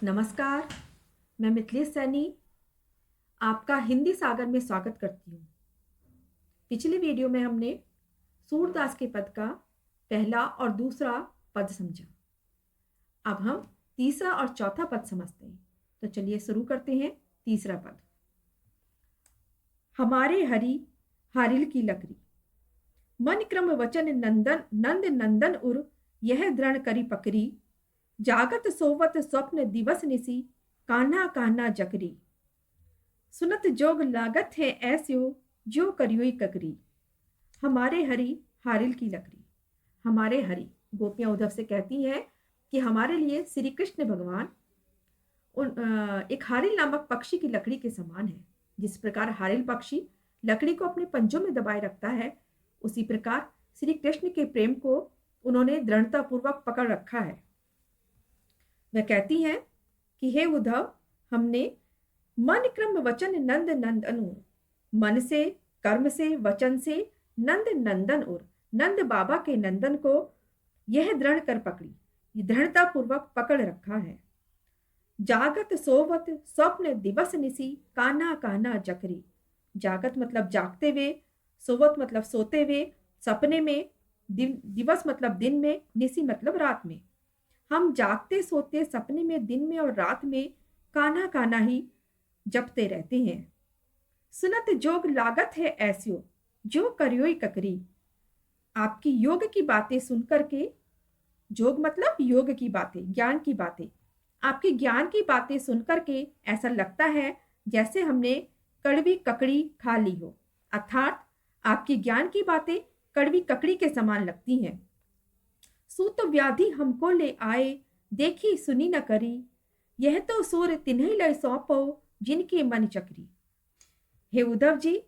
नमस्कार, मैं मिथिलेश सैनी आपका हिंदी सागर में स्वागत करती हूँ। पिछले वीडियो में हमने सूरदास के पद का पहला और दूसरा पद समझा। अब हम तीसरा और चौथा पद समझते हैं। तो चलिए शुरू करते हैं। तीसरा पद। हमारे हरि हारिल की लकड़ी, मन क्रम वचन नंदन नंद नंदन उर, यह दृढ़ करी पकड़ी, जागत सोवत स्वप्न दिवस निसी, कान्हा कान्हा जकरी, सुनत जोग लागत है ऐस्यो, जो करियोई ककरी। हमारे हरि हारिल की लकड़ी। हमारे हरि, गोपियां उद्धव से कहती हैं कि हमारे लिए श्री कृष्ण भगवान एक हारिल नामक पक्षी की लकड़ी के समान है। जिस प्रकार हारिल पक्षी लकड़ी को अपने पंजों में दबाए रखता है, उसी प्रकार श्री कृष्ण के प्रेम को उन्होंने दृढ़ता पूर्वक पकड़ रखा है। वह कहती हैं कि हे उद्धव, हमने मन क्रम वचन नंद नंदन उर, मन से, कर्म से, वचन से नंद नंदन उर, नंद बाबा के नंदन को यह दृढ़ कर पकड़ी, दृढ़ता पूर्वक पकड़ रखा है। जागत सोवत स्वप्न दिवस निसी, कान्हा कान्हा जकरी। जागत मतलब जागते हुए, सोवत मतलब सोते हुए, सपने में, दिवस मतलब दिन में, निसी मतलब रात में। हम जागते सोते सपने में, दिन में और रात में कान्हा कान्हा ही जपते रहते हैं। सुनत जोग लागत है ऐस्यो, जो करियोई ककरी। आपकी योग की बातें सुनकर के, जोग मतलब योग की बातें, ज्ञान की बातें, आपकी ज्ञान की बातें सुनकर के ऐसा लगता है जैसे हमने कड़वी ककड़ी खा ली हो। अर्थात आपकी ज्ञान की बातें कड़वी ककड़ी के समान लगती हैं। सूत व्याधि हमको ले आए, देखी सुनी न करी, यह तो सूर तिन्हीं लय सौंपो, जिनकी मन चक्री। हे उद्धव जी,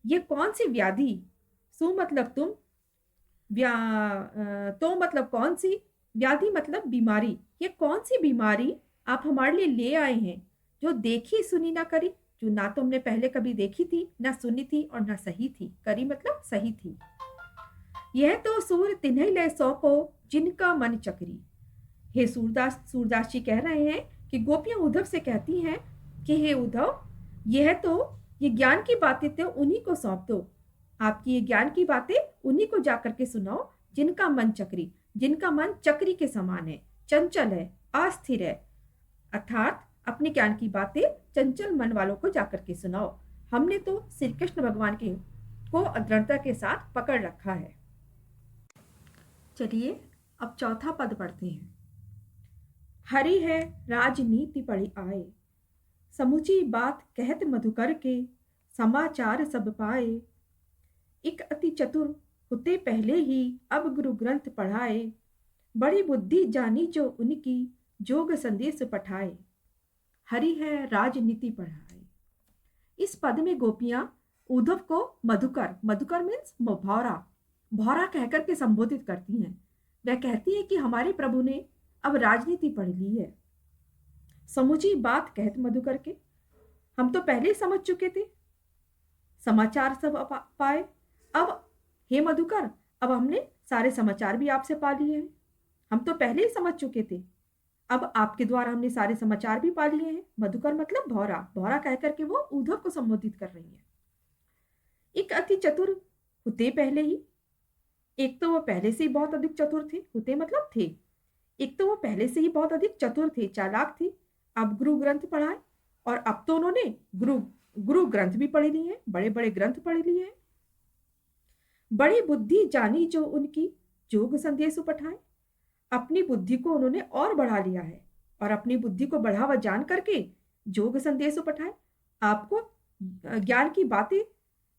ये कौन सी व्याधि, सु मतलब तुम, तो मतलब कौन सी, व्याधि मतलब बीमारी, ये कौन सी बीमारी आप हमारे लिए ले आए हैं, जो देखी सुनी ना करी, जो ना तो हमने पहले कभी देखी थी, ना सुनी थी और ना सही थी। करी मतलब सही थी। यह तो सूर तिन्हीं लय सौंपो, जिनका मन चक्री। हे सूरदास जी कह रहे हैं कि गोपियां उद्धव से कहती हैं कि हे उद्धव, ये ज्ञान की बातें तो उन्हीं को सौंप दो। आपकी ये ज्ञान की बातें उन्हीं को जाकर के सुनाओ, जिनका मन चक्री, जिनका मन चक्री के समान है, चंचल है, अस्थिर है। अर्थात अपने ज्ञान की बातें चंचल मन वालों को जाकर के सुनाओ। हमने तो श्री कृष्ण भगवान के को दृढ़ता के साथ पकड़ रखा है। चलिए अब चौथा पद पढ़ते हैं। हरि है राजनीति पढ़ी आए, समुची बात कहत मधुकर के, समाचार सब पाए। एक अति चतुर होते पहले ही, अब गुरु ग्रंथ पढ़ाए, बड़ी बुद्धि जानी जो उनकी, जोग संदेश पठाए। हरि है राजनीति पढ़ाए। इस पद में गोपियां उद्धव को मधुकर, मधुकर मीन्स भौरा, भौरा कहकर के संबोधित करती हैं। वह कहती है कि हमारे प्रभु ने अब राजनीति पढ़ ली है। समुची बात कहत मधुकर के, हम तो पहले ही समझ चुके थे, समाचार सब पाए। अब हे मधुकर, अब हमने सारे समाचार भी आपसे पा लिए हैं। हम तो पहले ही समझ चुके थे, अब आपके द्वारा हमने सारे समाचार भी पा लिए हैं। मधुकर मतलब भौरा, भौरा कहकर के वो उद्धव को संबोधित कर रही है। एक अति चतुर होते पहले ही, एक तो वो पहले से ही बहुत अधिक चतुर थे, होते मतलब थे, एक तो वो पहले से ही बहुत अधिक चतुर थे, चालाक थे। अब गुरु ग्रंथ पढ़ाए, और अब तो उन्होंने गुरु गुरु ग्रंथ भी पढ़ लिए हैं, बड़े बड़े ग्रंथ पढ़ लिए हैं। बड़ी बुद्धि जानी जो उनकी, जोग संदेश पठाए। अपनी बुद्धि को उन्होंने और बढ़ा लिया है, और अपनी बुद्धि को बढ़ावा जान करके जोग संदेश पठाए। आपको ज्ञान की बातें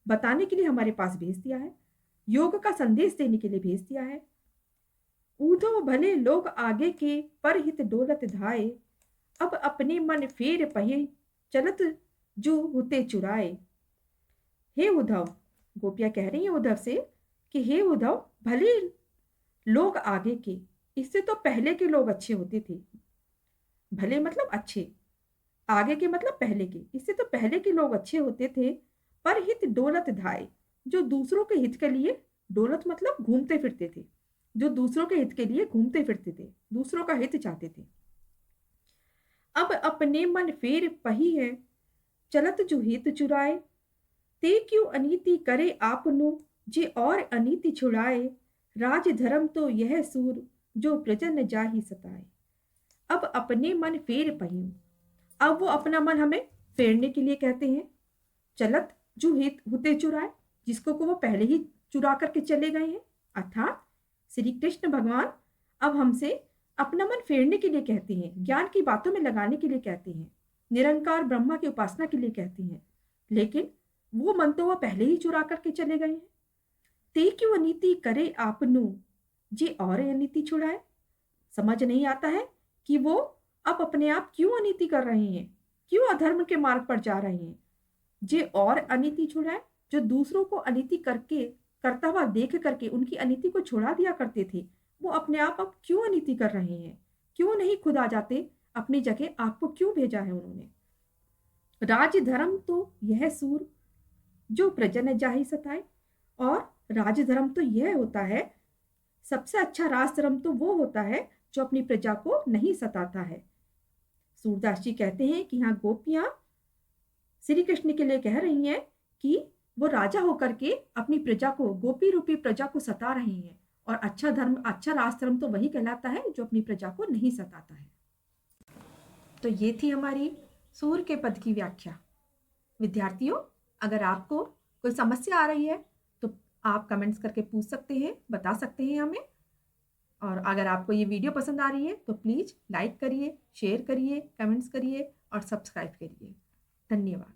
बताने के लिए हमारे पास भेज दिया है, योग का संदेश देने के लिए भेज दिया है। ऊधो भले लोग आगे के, पर हित डोलत धाए, अब अपने मन फेर पहे, चलत जो होते चुराए। हे उद्धव, गोपियां कह रही हैं उद्धव से कि हे उद्धव, भले लोग आगे के, इससे तो पहले के लोग अच्छे होते थे। भले मतलब अच्छे, आगे के मतलब पहले के, इससे तो पहले के लोग अच्छे होते थे। पर हित डोलत धाए, जो दूसरों के हित के लिए, डोलत मतलब घूमते फिरते थे, जो दूसरों के हित के लिए घूमते फिरते थे, दूसरों का हित चाहते थे। अब अपने मन फेर पही है, चलत जो हित चुराए। ते क्यों अनीति करे आपनु, जे और अनीति छुड़ाए। राज धर्म तो यह सूर, जो प्रजन जाहि सताए। अब अपने मन फेर पही, अब वो अपना मन हमें फेरने के लिए कहते हैं। चलत जो हित हुते चुराए, जिसको को वो पहले ही चुरा करके चले गए हैं, अर्थात श्री कृष्ण भगवान अब हमसे अपना मन फेरने के लिए कहते हैं, ज्ञान की बातों में लगाने के लिए कहते हैं, निरंकार ब्रह्मा की उपासना के लिए कहते हैं। लेकिन वो मन तो वह पहले ही चुरा करके चले गए हैं। ते क्यों अनीति करे आपनु, जे और अनीति छुड़ाए। समझ नहीं आता है कि वो अब अपने आप क्यों अनीति कर रहे हैं, क्यों अधर्म के मार्ग पर जा रहे हैं। जे और अनीति छुड़ाए, जो दूसरों को अनीति करके करता हुआ देख करके उनकी अनीति को छुड़ा दिया करते थे, वो अपने आप अब क्यों अनीति कर रहे हैं, क्यों नहीं खुद आ जाते अपनी जगह, आपको क्यों भेजा है उन्होंने। राज धर्म तो यह सूर, जो प्रजन जाहि सताए। और राज धर्म तो यह होता है, सबसे अच्छा राज धर्म तो वो होता है जो अपनी प्रजा को नहीं सताता है। सूरदास जी कहते हैं कि यहाँ गोपियां श्री कृष्ण के लिए कह रही हैं कि वो राजा होकर के अपनी प्रजा को, गोपी रूपी प्रजा को सता रहे हैं। और अच्छा धर्म, अच्छा राज धर्म तो वही कहलाता है जो अपनी प्रजा को नहीं सताता है। तो ये थी हमारी सूर के पद की व्याख्या। विद्यार्थियों, अगर आपको कोई समस्या आ रही है तो आप कमेंट्स करके पूछ सकते हैं, बता सकते हैं हमें। और अगर आपको ये वीडियो पसंद आ रही है तो प्लीज़ लाइक करिए, शेयर करिए, कमेंट्स करिए और सब्सक्राइब करिए। धन्यवाद।